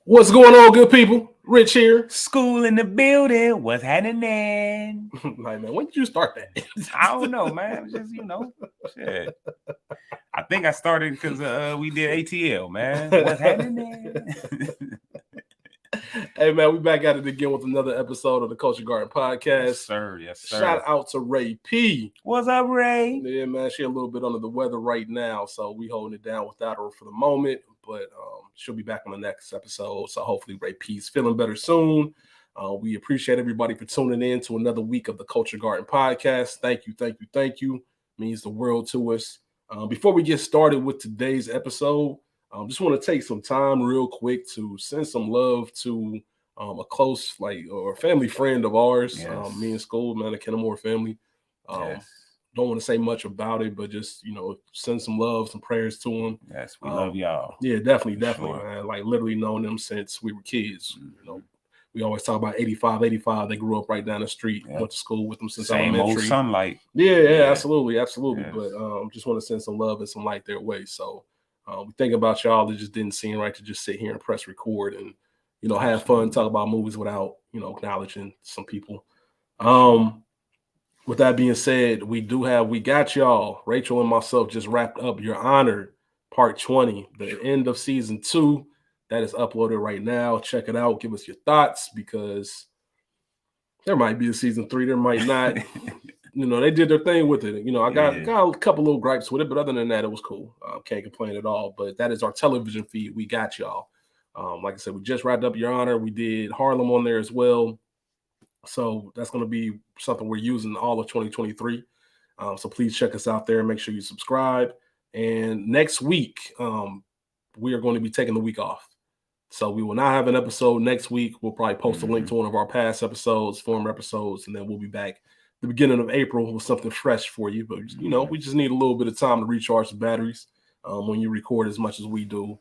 What's going on, good people? Rich here. School in the building. What's happening? Like, man, when did you start that? I don't know, man. Just shit. I think I started because we did ATL, man. What's happening? Hey, man, we back at it again with another episode of the Culture Garden podcast. Yes, sir. Yes, sir. Shout out to Ray P. What's up, Ray? Yeah, man, she a little bit under the weather right now, so we holding it down without her for the moment. But she'll be back on the next episode. So hopefully Ray P's feeling better soon. We appreciate everybody for tuning in to another week of the Culture Garden podcast. Thank you, thank you, thank you. It means the world to us. Before we get started with today's episode, I just want to take some time real quick to send some love to a close or family friend of ours. Yes. Me and School, man, the Kennemore family. Yes. Don't want to say much about it, but just, send some love, some prayers to them. Yes, we love y'all. Yeah, definitely, Sure. man. Like literally known them since we were kids. We always talk about 85. They grew up right down the street. Went to school with them since Same elementary. old sunlight. Yeah, absolutely. Yes. But just want to send some love and some light their way. So we think about y'all that just didn't seem right to just sit here and press record and, have fun, talk about movies without, acknowledging some people. With that being said, we got y'all. Rachel and myself just wrapped up Your Honor, Part 20, the end of Season 2. That is uploaded right now. Check it out. Give us your thoughts because there might be a Season 3. There might not. They did their thing with it. I got a couple little gripes with it, but other than that, it was cool. Can't complain at all. But that is our television feed. We got y'all. Like I said, we just wrapped up Your Honor. We did Harlem on there as well. So that's going to be something we're using all of 2023. So please check us out there. Make sure you subscribe. And next week, we are going to be taking the week off. So we will not have an episode next week. We'll probably post a link to one of our past episodes, former episodes, and then we'll be back the beginning of April with something fresh for you. But, we just need a little bit of time to recharge the batteries when you record as much as we do.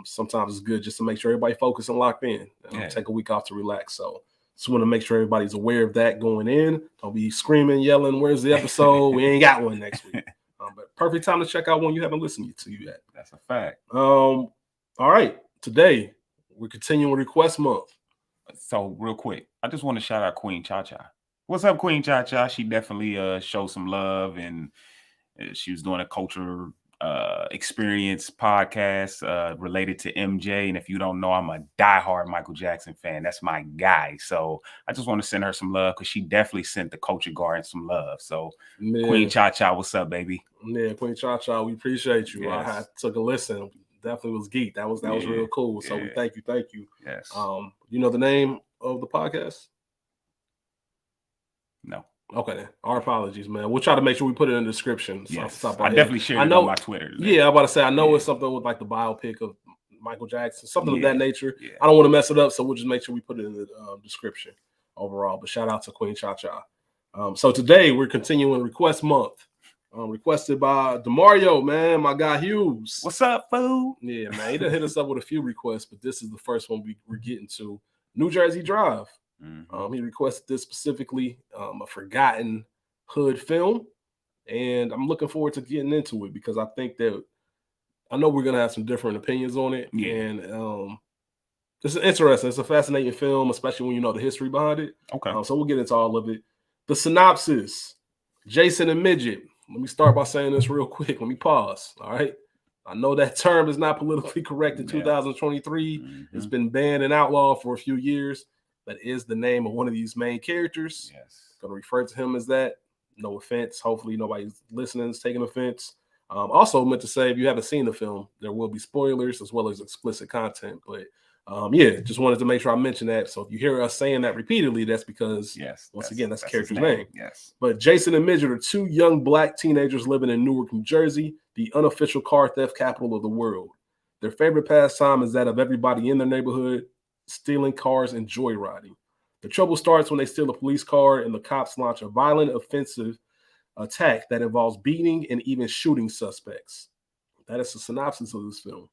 Sometimes it's good just to make sure everybody focused and locked in. Take a week off to relax. So just want to make sure everybody's aware of that going in. Don't be screaming, yelling, where's the episode? We ain't got one next week. But perfect time to check out one you haven't listened to yet. That's a fact. All right. Today, we're continuing Request Month. So real quick, I just want to shout out Queen Cha-Cha. What's up, Queen Cha-Cha? She definitely showed some love, and she was doing a culture experience podcast related to MJ. And if you don't know, I'm a diehard Michael Jackson fan. That's my guy. So I just want to send her some love because she definitely sent the Culture Garden some love. So Queen Cha-Cha, what's up, baby? Yeah, Queen Cha-Cha, we appreciate you. Yes. I took a listen. Definitely was geek. That was real cool. So we thank you. Yes. You know the name of the podcast? No. Okay, then. Our apologies, man. We'll try to make sure we put it in the description. Yes. I definitely shared it on my Twitter. Yeah, I'm about to say, I know it's something with like the biopic of Michael Jackson, something of that nature. Yeah. I don't want to mess it up, so we'll just make sure we put it in the description overall. But shout out to Queen Cha-Cha. So today we're continuing Request Month. Requested by DeMario, man, my guy Hughes. What's up, fool? Yeah, man. He done hit us up with a few requests, but this is the first one we're getting to. New Jersey Drive. He requested this specifically, a forgotten hood film, and I'm looking forward to getting into it because I know we're gonna have some different opinions on it, and this is interesting. It's a fascinating film, especially when you know the history behind it. Okay, so we'll get into all of it. The synopsis: Jason and Midget. Let me start by saying this real quick. Let me pause. All right. I know that term is not politically correct in 2023. It's been banned and outlawed for a few years. That is the name of one of these main characters. Yes. Going to refer to him as that. No offense. Hopefully nobody's listening is taking offense. Also meant to say, if you haven't seen the film, there will be spoilers as well as explicit content. But just wanted to make sure I mention that. So if you hear us saying that repeatedly, that's because, that's the character's name. Yes. But Jason and Midget are two young black teenagers living in Newark, New Jersey, the unofficial car theft capital of the world. Their favorite pastime is that of everybody in their neighborhood, stealing cars and joyriding. The trouble starts when they steal a police car and the cops launch a violent, offensive attack that involves beating and even shooting suspects. That is the synopsis of this film.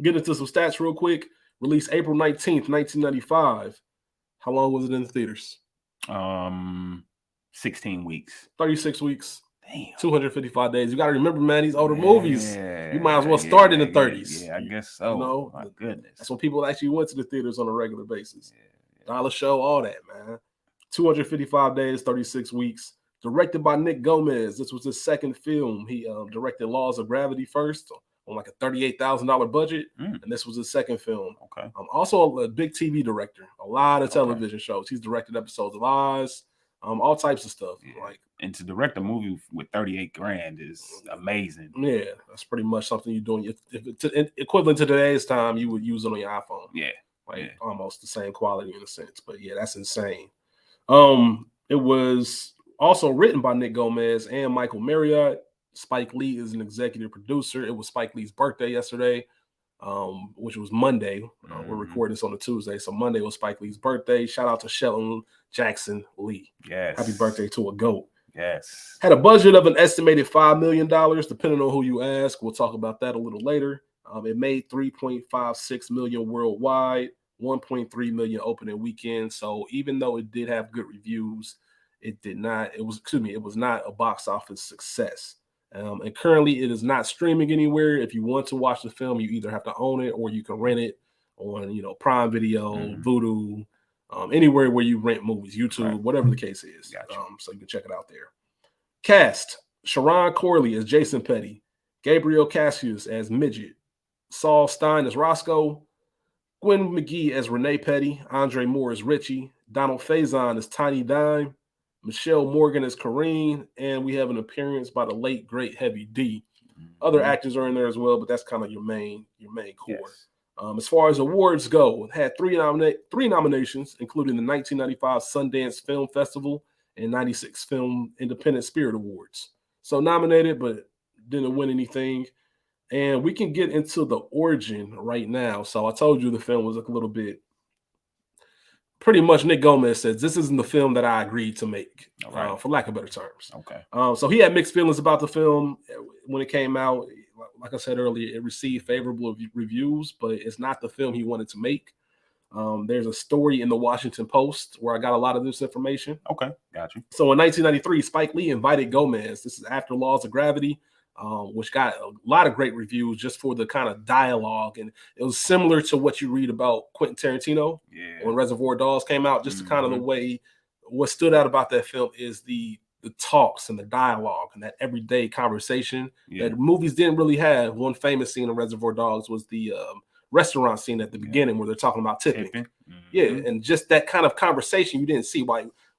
Get into some stats real quick. Released April 19th, 1995. How long was it in the theaters? 16 weeks. 36 weeks. Damn. 255 days. You got to remember, man, these older movies, you might as well start in the 30s. Yeah, I guess so. You know, my goodness. That's when people actually went to the theaters on a regular basis. Dollar Show, all that, man. 255 days, 36 weeks. Directed by Nick Gomez. This was his second film. He directed Laws of Gravity first on like a $38,000 budget, and this was his second film. Okay. Also a big TV director. A lot of television shows. He's directed episodes of Oz, all types of stuff. Yeah. Like, and to direct a movie with 38 grand is amazing. Yeah, that's pretty much something you're doing. If it's equivalent to today's time, you would use it on your iPhone. Yeah. Like almost the same quality in a sense. But yeah, that's insane. It was also written by Nick Gomez and Michael Marriott. Spike Lee is an executive producer. It was Spike Lee's birthday yesterday, which was Monday. We're recording this on a Tuesday. So Monday was Spike Lee's birthday. Shout out to Shelton Jackson Lee. Yes. Happy birthday to a GOAT. Yes. Had a budget of an estimated $5 million, depending on who you ask. We'll talk about that a little later. It made $3.56 million worldwide, 1.3 million opening weekend. So even though it did have good reviews, it was not a box office success. And currently it is not streaming anywhere. If you want to watch the film, you either have to own it or you can rent it on, Prime Video, Vudu, anywhere where you rent movies, YouTube, whatever the case is. Gotcha. So you can check it out there. Cast: Sharon Corley as Jason Petty, Gabriel Cassius as Midget, Saul Stein as Roscoe, Gwen McGee as Renee Petty, Andre Moore as Richie, Donald Faison as Tiny Dime, Michelle Morgan as Corrine, and we have an appearance by the late great Heavy D. Other actors are in there as well, but that's kind of your main core. Yes. As far as awards go, it had three nominations, including the 1995 Sundance Film Festival and 96 Film Independent Spirit Awards. So nominated, but didn't win anything. And we can get into the origin right now. So I told you the film was a little bit, pretty much Nick Gomez says, this isn't the film that I agreed to make, for lack of better terms. Okay. So he had mixed feelings about the film when it came out. Like I said earlier, it received favorable reviews, but it's not the film he wanted to make. There's a story in the Washington Post where I got a lot of this information. Okay, got you. So in 1993, Spike Lee invited Gomez. This is after Laws of Gravity, which got a lot of great reviews just for the kind of dialogue. And it was similar to what you read about Quentin Tarantino when Reservoir Dogs came out, just kind of the way. What stood out about that film is the talks and the dialogue and that everyday conversation that movies didn't really have. One famous scene in Reservoir Dogs was the restaurant scene at the beginning where they're talking about tipping. Yeah, and just that kind of conversation you didn't see.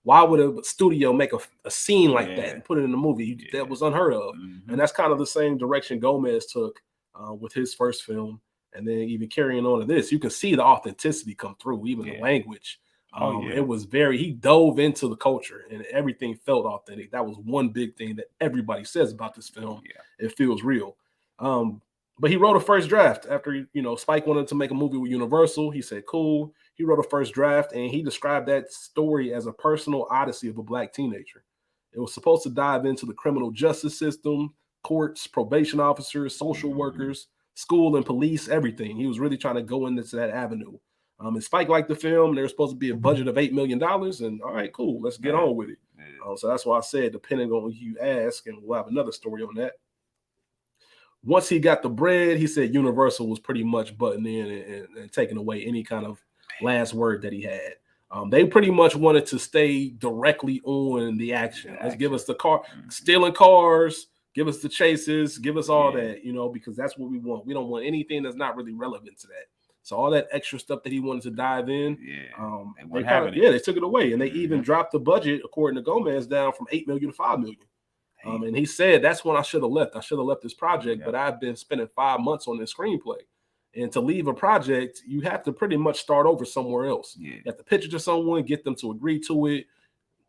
Why would a studio make a scene like that and put it in a movie? That was unheard of. And that's kind of the same direction Gomez took with his first film. And then even carrying on to this, you can see the authenticity come through, even the language. It was he dove into the culture and everything felt authentic. That was one big thing that everybody says about this film. It feels real. But he wrote a first draft after, Spike wanted to make a movie with Universal. He said, cool. He wrote a first draft and he described that story as a personal odyssey of a Black teenager. It was supposed to dive into the criminal justice system, courts, probation officers, social workers, school and police, everything. He was really trying to go into that avenue. And Spike liked the film. There was supposed to be a budget of $8 million. And all right, cool. Let's get on with it. So that's why I said, depending on who you ask, and we'll have another story on that. Once he got the bread, he said Universal was pretty much butting in and taking away any kind of last word that he had. They pretty much wanted to stay directly on the action. Let's give us the car, stealing cars, give us the chases, give us all that, because that's what we want. We don't want anything that's not really relevant to that. So all that extra stuff that he wanted to dive in, they took it away. And they even dropped the budget, according to Gomez, down from $8 million to $5 million. And he said, that's when I should have left. I should have left this project, but I've been spending 5 months on this screenplay. And to leave a project, you have to pretty much start over somewhere else. You have to pitch it to someone, get them to agree to it,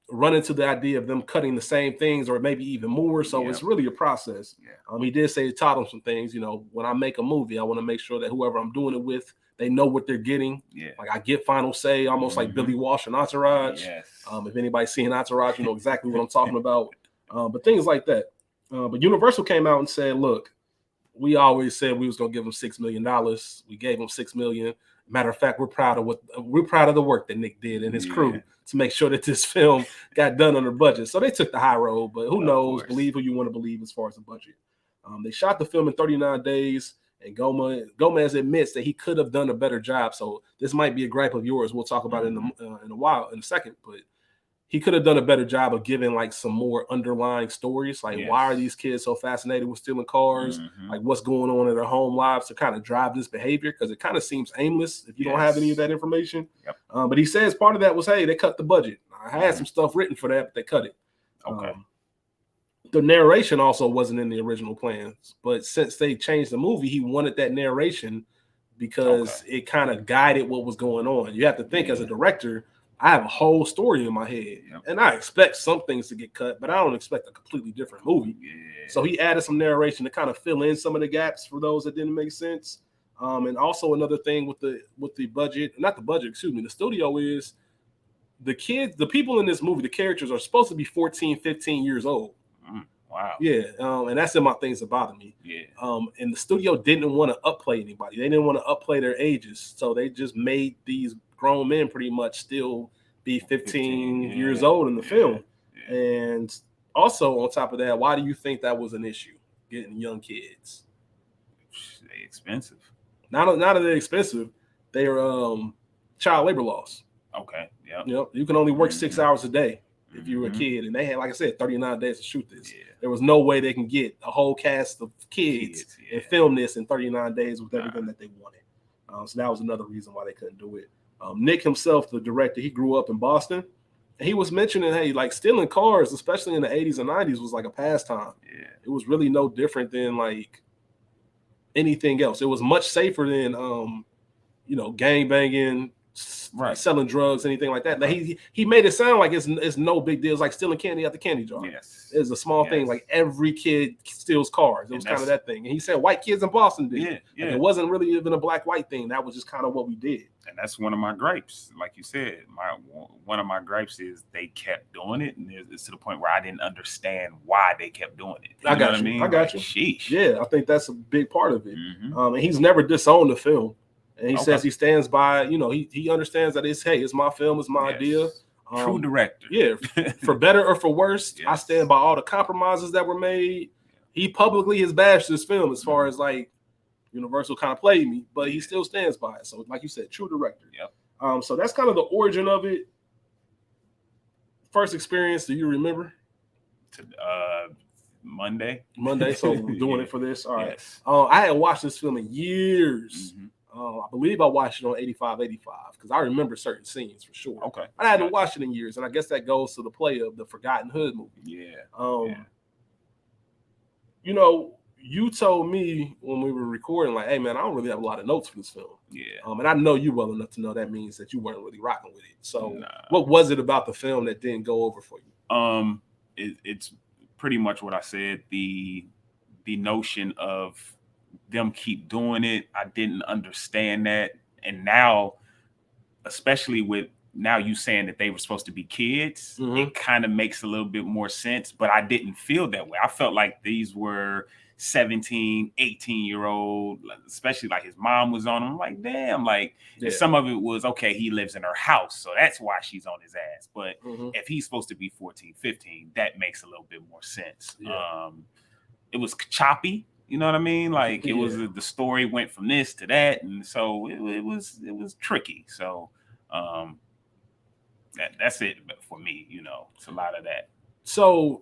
run into the idea of them cutting the same things or maybe even more. So it's really a process. He did say he taught him some things. When I make a movie, I want to make sure that whoever I'm doing it with, they know what they're getting. Like I get final say, almost like Billy Walsh and Entourage. If anybody's seen Entourage, you know exactly what I'm talking about. But things like that. But Universal came out and said, look, we always said we was gonna give him $6 million. We gave him $6 million. Matter of fact, we're proud of the work that Nick did and his crew to make sure that this film got done under budget. So they took the high road, but who knows? Believe who you want to believe as far as the budget. They shot the film in 39 days, and Gomez admits that he could have done a better job. So this might be a gripe of yours. We'll talk about it in a second, but he could have done a better job of giving like some more underlying stories. Like, why are these kids so fascinated with stealing cars? Like, what's going on in their home lives to kind of drive this behavior? Because it kind of seems aimless if you don't have any of that information. But he says part of that was, hey, they cut the budget. I had some stuff written for that, but they cut it. The narration also wasn't in the original plans, but since they changed the movie, he wanted that narration because it kind of guided what was going on. You have to think as a director, I have a whole story in my head, and I expect some things to get cut, but I don't expect a completely different movie. So he added some narration to kind of fill in some of the gaps for those that didn't make sense. And also another thing with the budget, not the budget, excuse me, the studio is the people in this movie, the characters are supposed to be 14, 15 years old. Wow. Yeah, and that's in my things that bother me. And the studio didn't want to upplay anybody. They didn't want to upplay their ages, so they just made these grown men pretty much still be 15 years old in the film. And also on top of that, why do you think that was an issue? Getting young kids. They're expensive. Not that they're expensive. They're child labor laws. Okay. You can only work 6 hours a day if you were a kid, and they had, like I said, 39 days to shoot this. There was no way they can get a whole cast of kids and film this in 39 days with everything that they wanted. So that was another reason why they couldn't do it. Nick himself, the director, he grew up in Boston, and he was mentioning, hey, like stealing cars, especially in the 80s and 90s, was like a pastime. It was really no different than like anything else. It was much safer than gang banging, selling drugs, anything like that. Like he made it sound like it's no big deal. It's like stealing candy out the candy jar. It's a small thing. Like every kid steals cars. It was kind of that thing. And he said white kids in Boston did. Like it wasn't really even a black-white thing. That was just kind of what we did. And that's one of my gripes. Like you said, one of my gripes is they kept doing it, and it's to the point where I didn't understand why they kept doing it. I got you. Sheesh. Yeah, I think that's a big part of it. And he's never disowned the film. And he says he stands by, he understands that it's my film, it's my idea. True director. Yeah, for better or for worse, I stand by all the compromises that were made. He publicly has bashed this film as far as like Universal kind of played me, but he still stands by it. So like you said, true director. So that's kind of the origin of it. First experience, do you remember? Monday. So doing it for this. All right. I hadn't watched this film in years. I believe I watched it on 85 because I remember certain scenes for sure. I hadn't watched it in years, and I guess that goes to the play of the Forgotten Hood movie. You told me when we were recording, like, hey man, I don't really have a lot of notes for this film. And I know you well enough to know that means that you weren't really rocking with it. So what was it about the film that didn't go over for you? It's pretty much what I said. The notion of them keep doing it, I didn't understand that. And now, especially with now you saying that they were supposed to be kids, it kind of makes a little bit more sense, but I didn't feel that way. I felt like these were 17, 18-year-old, especially like his mom was on him. I'm like, damn, like some of it was, okay, he lives in her house, so that's why she's on his ass. But if he's supposed to be 14, 15, that makes a little bit more sense. It was choppy. You know what I mean? Like it was the story went from this to that, and so it was tricky. So that's it for me. It's a lot of that. So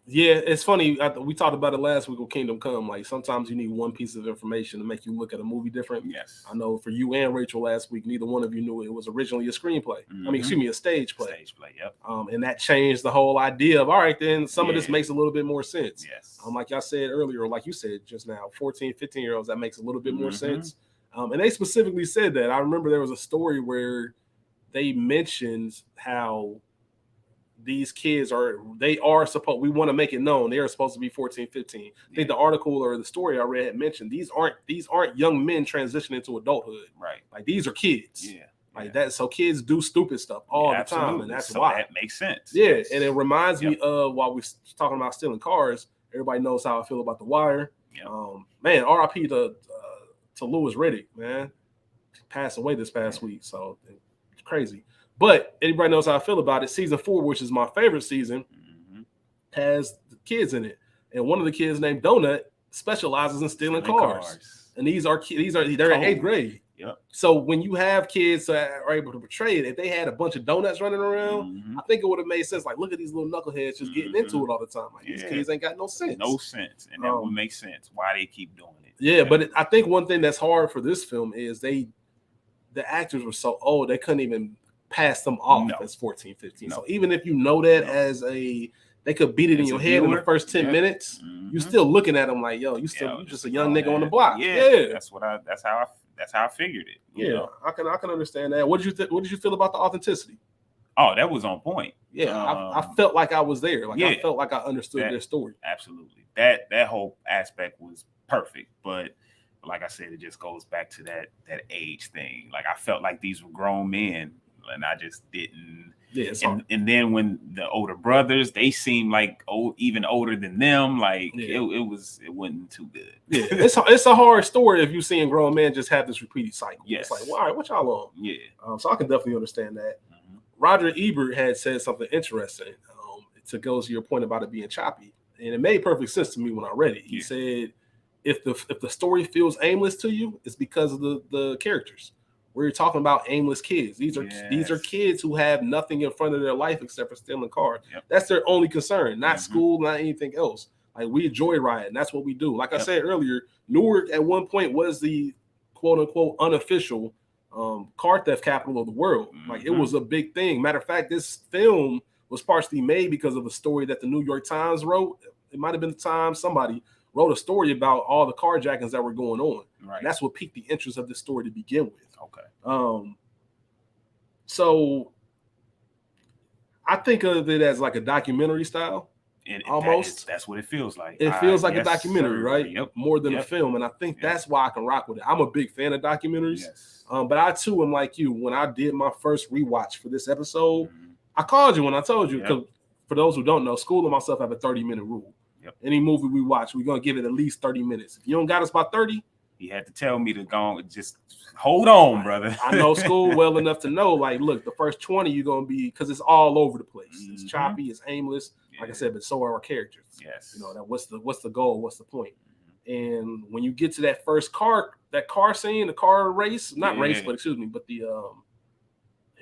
yeah, it's funny. We talked about it last week with Kingdom Come. Like sometimes you need one piece of information to make you look at a movie different. I know for you and Rachel last week, neither one of you knew it was originally a screenplay. I mean, excuse me, a stage play. And that changed the whole idea of, all right, then some of this makes a little bit more sense. Like I said earlier, or like you said just now, 14, 15-year-olds, that makes a little bit more sense. And they specifically said that. I remember there was a story where they mentioned how these kids we want to make it known they are supposed to be 14, 15. I think the article or the story I read had mentioned these aren't young men transitioning to adulthood. Like these are kids. Like that. So kids do stupid stuff all the time, and that's why that makes sense. And it reminds me of while we're talking about stealing cars. Everybody knows how I feel about The Wire. Man, R.I.P. to Louis Riddick, man. Passed away this past week, so it's crazy. But everybody knows how I feel about it. Season 4, which is my favorite season, has the kids in it, and one of the kids named Donut specializes in stealing cars. And they're in 8th grade. Yep. So when you have kids that are able to portray it, if they had a bunch of donuts running around, I think it would have made sense. Like, look at these little knuckleheads just getting into it all the time. Like, these kids ain't got no sense. No sense. And that would make sense why they keep doing it. Yeah, but I think one thing that's hard for this film is the actors were so old, they couldn't even pass them off as 14, 15. So even if you know that they could beat it in your head in the first 10 minutes, you still looking at them like, yo, you just a young nigga on the block. Yeah. That's how I figured it. You know? I can understand that. What did you feel about the authenticity? Oh, that was on point. Yeah, I felt like I was there. Like I felt like I understood their story. Absolutely. That whole aspect was perfect. But like I said, it just goes back to that age thing. Like I felt like these were grown men, and I just didn't. Yeah, and then when the older brothers, they seemed like even older than them. Like it wasn't too good. Yeah, it's a hard story if you seeing grown men just have this repeated cycle. Yes. It's like, well, all right, what y'all on? Yeah. So I can definitely understand that. Roger Ebert had said something interesting to go to your point about it being choppy, and it made perfect sense to me when I read it. He said, if the story feels aimless to you, it's because of the characters. We're talking about aimless kids. These are kids who have nothing in front of their life except for stealing cars. Yep. That's their only concern, not school, not anything else. Like, we joyride, and that's what we do. Like I said earlier, Newark at one point was the quote unquote unofficial car theft capital of the world. Like, it was a big thing. Matter of fact, this film was partially made because of a story that the New York Times wrote. It might have been the Times. Somebody wrote a story about all the carjackings that were going on. Right. And that's what piqued the interest of this story to begin with. Okay. So I think of it as like a documentary style. And almost. That's what it feels like. It feels like a documentary, right? Yep. More than a film. And I think that's why I can rock with it. I'm a big fan of documentaries. Yes. But I too am like you. When I did my first rewatch for this episode, I called you when I told you, because for those who don't know, School and myself have a 30-minute rule. Yep. Any movie we watch, we're going to give it at least 30 minutes. If you don't got us by 30, he had to tell me to go and just hold on, brother. I know School well enough to know, like, look, the first 20 you're going to be, because it's all over the place. It's choppy, it's aimless. Like I said, but so are our characters. Yes. You know, that what's the goal? What's the point? And when you get to that first car scene, the car race, not race, but excuse me, but the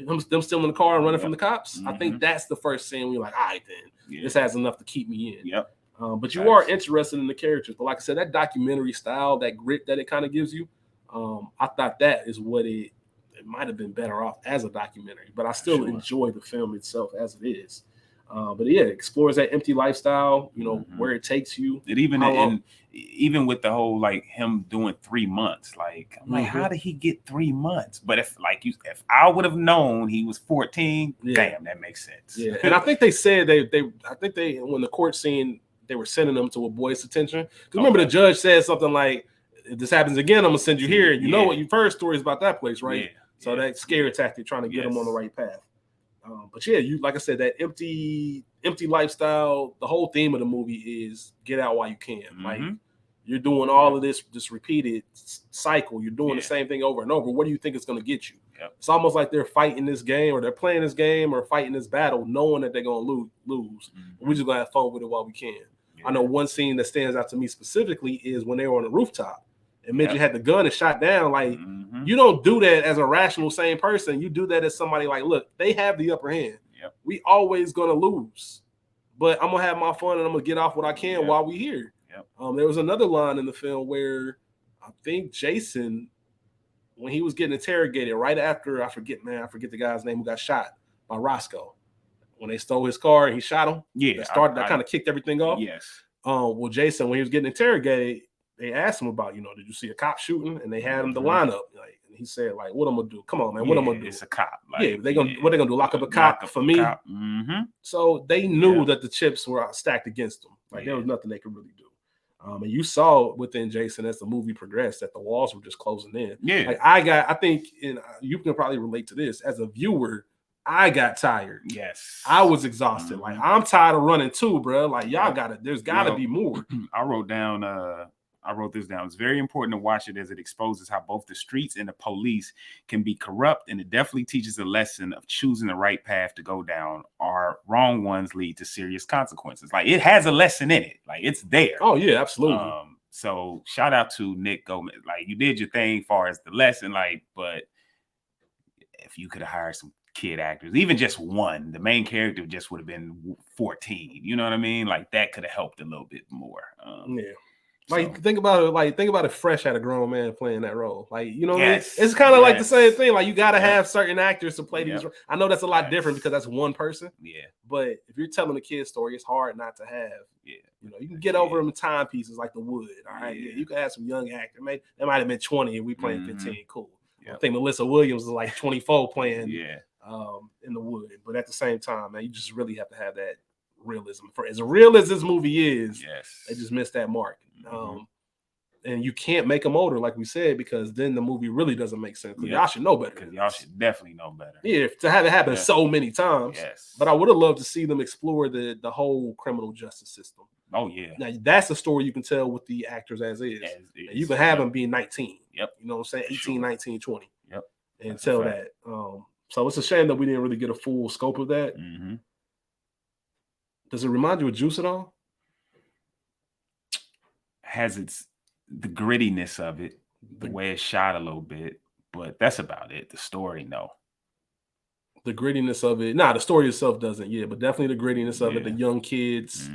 them still in the car and running from the cops. I think that's the first scene where you're like, all right, then this has enough to keep me in. Yep. But you are interested in the characters. But like I said, that documentary style, that grit that it kind of gives you, I thought that is what it might have been better off as a documentary. But I still enjoy the film itself as it is. But yeah, it explores that empty lifestyle, you know, where it takes you. It even with the whole, like, him doing 3 months, like, I'm like, how did he get 3 months? But if I would have known he was 14, damn, that makes sense. Yeah, and I think they said they when the court scene, they were sending them to a boy's attention. Because remember, the judge said something like, if this happens again, I'm gonna send you here. You know what? You've heard stories about that place, right? Yeah. So that scare tactic, trying to get them on the right path. But yeah, you, like I said, that empty lifestyle. The whole theme of the movie is get out while you can. Like, you're doing all of this repeated cycle. You're doing the same thing over and over. What do you think it's going to get you? Yep. It's almost like they're fighting this game, or they're playing this game, or fighting this battle, knowing that they're going to lose. We're just going to have fun with it while we can. Yeah. I know one scene that stands out to me specifically is when they were on the rooftop. And Midget had the gun and shot down. Like, you don't do that as a rational, sane person. You do that as somebody like, look, they have the upper hand. Yep. We always going to lose. But I'm going to have my fun, and I'm going to get off what I can while we here. Yep. There was another line in the film where I think Jason, when he was getting interrogated right after, I forget the guy's name who got shot by Roscoe. When they stole his car and he shot him. Yeah. That kind of kicked everything off. Yes. Well, Jason, when he was getting interrogated, they asked him about, did you see a cop shooting? And they had him to line up. Like, and he said, like, what I'm gonna do? Come on, man, what I'm gonna do? It's a cop. Like, what they gonna do? Lock up a cop for me? So they knew that the chips were stacked against them. Like, there was nothing they could really do. And you saw within Jason, as the movie progressed, that the walls were just closing in. Yeah. Like, I think, and you can probably relate to this as a viewer. I got tired. Yes. I was exhausted. Like, I'm tired of running too, bro. Like, y'all there's gotta be more. I wrote down I wrote this down. It's very important to watch it as it exposes how both the streets and the police can be corrupt, and it definitely teaches a lesson of choosing the right path to go down, or wrong ones lead to serious consequences. Like, it has a lesson in it. Like, it's there. Oh yeah, absolutely. So shout out to Nick Gomez. Like, you did your thing as far as the lesson, like, but if you could have hired some kid actors, even just one, the main character just would have been 14. You know what I mean? Like, that could have helped a little bit more. Like, think about it. Like, think about if Fresh had a grown man playing that role. Like, you know what I mean? Yes. It's kind of like the same thing. Like, you got to have certain actors to play Yep. these roles. I know that's a lot different because that's one person. Yeah. But if you're telling a kid's story, it's hard not to have. Yeah. You know, you can get over them timepieces like The Wood. All right. Yeah. You can have some young actor. Maybe they might have been 20 and we playing 15. Cool. Yep. I think Melissa Williams was like 24 playing in The Wood. But at the same time, man, you just really have to have that realism. For as real as this movie is, they just missed that mark. And you can't make them older, like we said, because then the movie really doesn't make sense. Because y'all should know better. Because y'all should definitely know better. Yeah, to have it happen so many times. Yes. But I would have loved to see them explore the whole criminal justice system. Oh, yeah. Now, that's a story you can tell with the actors as is. And you can have them be 19. Yep. You know what I'm saying? 18, 19, 20. Yep. And that's tell that. So it's a shame that we didn't really get a full scope of that. Does it remind you of Juice at all? Has the grittiness of it, the way it's shot a little bit, but that's about it. The story, no. The grittiness of it, the story itself doesn't, but definitely the grittiness of it. The young kids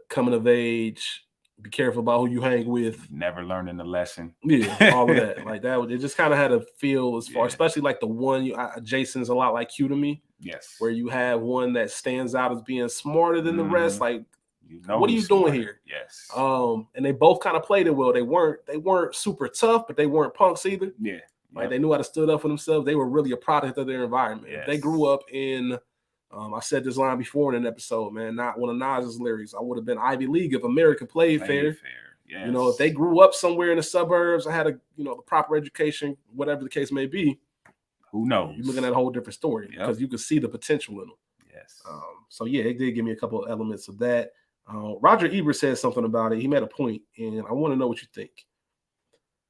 coming of age. Be careful about who you hang with. Never learning the lesson. Yeah, all of that. Like that, it just kind of had a feel as far, especially like the one, Jason's a lot like Q to me. Yes. Where you have one that stands out as being smarter than the rest. Like, what are you doing here? Yes. And they both kind of played it well. They weren't super tough, but they weren't punks either. Yeah. Like they knew how to stood up for themselves. They were really a product of their environment. Yes. They grew up in, I said this line before in an episode, man, not one of Nas's lyrics. I would have been Ivy League if America played fair. Yes. You know, if they grew up somewhere in the suburbs, I had the proper education, whatever the case may be. Who knows? You're looking at a whole different story because you could see the potential in them. Yes. So it did give me a couple of elements of that. Roger Ebert said something about it. He made a point, and I want to know what you think.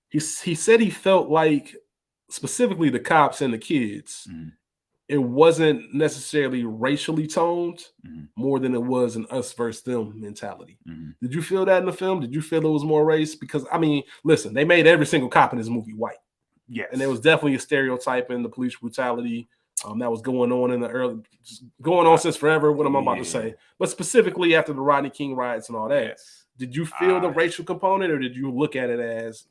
He said he felt like, specifically the cops and the kids, it wasn't necessarily racially toned more than it was an us versus them mentality. Did you feel that in the film? Did you feel it was more race? Because, I mean, listen, they made every single cop in this movie white. Yes. And there was definitely a stereotype in the police brutality that was going on in the early, going on since forever, what I'm about to say. But specifically after the Rodney King riots and all that. Yes. Did you feel the racial component, or did you look at it as...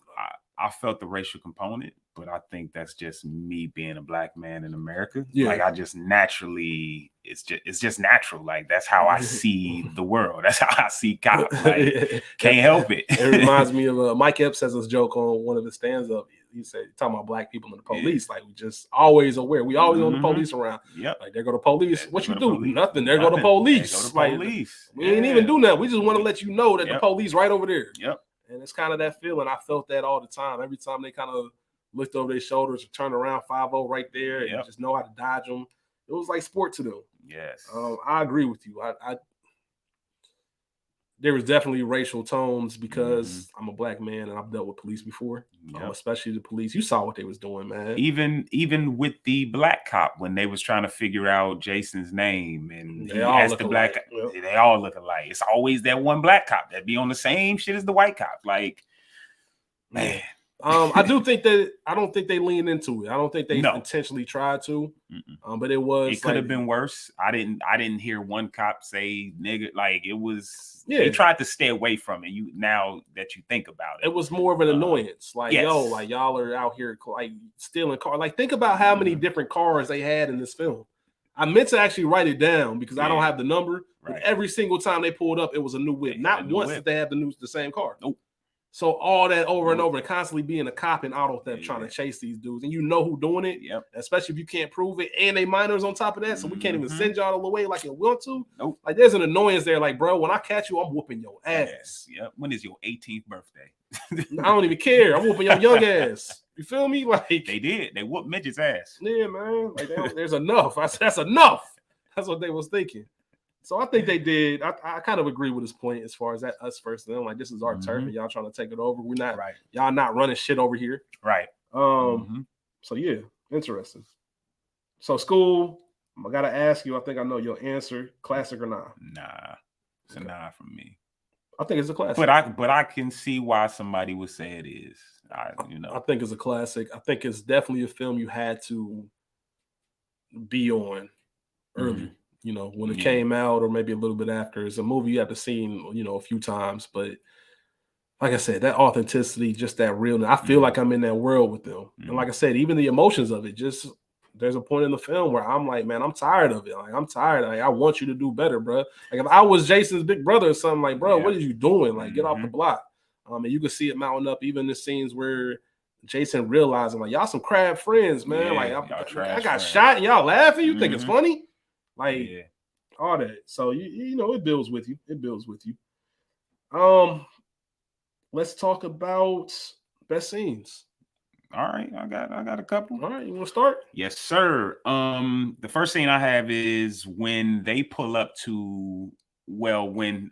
I felt the racial component, but I think that's just me being a black man in America. Yeah. Like, I just naturally, it's just natural. Like, that's how I see the world. That's how I see cops. Like, can't help it. It reminds me of Mike Epps has this joke on one of his stanza. He said, talking about black people and the police. Like, we just always aware. We always know the police around. Yep. Like, there go the police. What you do? Nothing. There go the police. Police. We ain't even do nothing. We just want to let you know that the police right over there. Yep. And it's kind of that feeling. I felt that all the time. Every time they kind of looked over their shoulders or turn around 5-0 right there and just know how to dodge them. It was like sport to them. Yes. I agree with you. There was definitely racial tones because I'm a black man and I've dealt with police before, especially the police. You saw what they was doing, man. Even with the black cop, when they was trying to figure out Jason's name, and they all look alike. They all look alike. It's always that one black cop that be on the same shit as the white cop. Like, man. I don't think they leaned into it. I don't think they intentionally tried to. But it was. It could have been worse. I didn't hear one cop say nigga. Like, it was. They tried to stay away from it. Now that you think about it, it was more of an annoyance. Like, like y'all are out here like stealing cars. Like, think about how many different cars they had in this film. I meant to actually write it down because I don't have the number. But every single time they pulled up, it was a new whip. Not once did they have the same car. Nope. So all that over and over, and constantly being a cop in auto theft trying to chase these dudes, and you know who doing it, especially if you can't prove it, and they minors on top of that, so we can't even send y'all all the way like you want to. Nope. Like, there's an annoyance there. Like, bro, when I catch you, I'm whooping your ass. Yep. When is your 18th birthday? I don't even care. I'm whooping your young ass. You feel me? Like, they did. They whooped midget's ass. Yeah, man. Like, there's enough. That's enough. That's what they was thinking. So I think they did. I kind of agree with his point as far as that us first them. Like this is our turf, and y'all trying to take it over. We're not. Right. Y'all not running shit over here. Right. So yeah, interesting. So school, I gotta ask you. I think I know your answer. Classic or not? Nah, it's a nah from me. I think it's a classic. But I can see why somebody would say it is. I think it's a classic. I think it's definitely a film you had to be on early. You know, when it came out, or maybe a little bit after. It's a movie you have to see, a few times. But like I said, that authenticity, just that realness. I feel like I'm in that world with them. And like I said, even the emotions of it, just there's a point in the film where I'm like, man, I'm tired of it. Like, I'm tired. Like, I want you to do better, bro. Like, if I was Jason's big brother or something, like, bro, what are you doing? Like, get off the block. And you can see it mounting up, even in the scenes where Jason realizing, like, y'all some crab friends, man. Like, I got shot and y'all laughing. You think it's funny? Like, all that. So, you know, it builds with you. It builds with you. Let's talk about best scenes. All right, I got a couple. All right, you want to start? Yes, sir. The first scene I have is when they pull up to when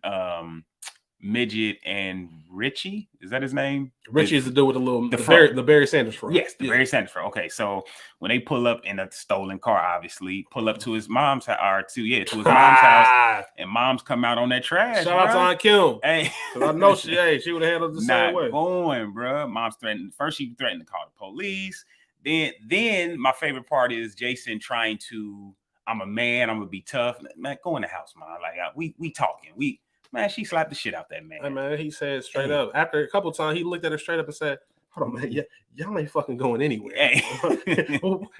Midget and Richie, is that his name? Richie is the dude with the Barry Sanders front. Yes, the Barry Sanders front. Okay, so when they pull up in a stolen car, obviously pull up to his mom's house, or to his mom's house, and mom's come out on that trash. Shout out to Aunt Kim. Hey, I know she would have handled the same way. Going, bro. Mom's threatened. First, she threatened to call the police. Then my favorite part is Jason trying to. I'm a man. I'm gonna be tough. Man, go in the house, man. Like we talking. Man, she slapped the shit out that man. Hey, man, he said straight up. After a couple of times, he looked at her straight up and said, hold on, man, y'all ain't fucking going anywhere. Hey.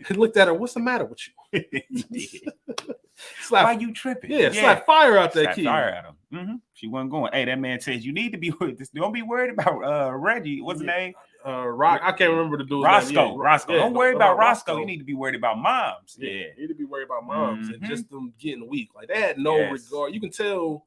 He looked at her, what's the matter with you? Why you tripping? Yeah, slap fire out that kid. Fire at him. She wasn't going. Hey, that man says, you need to be worried. Don't be worried about Reggie. What's his name? I can't remember the dude's Roscoe. name. Roscoe. Don't worry about Roscoe. You need to be worried about moms. Yeah. You need to be worried about moms and just them getting weak. Like, they had no regard. You can tell.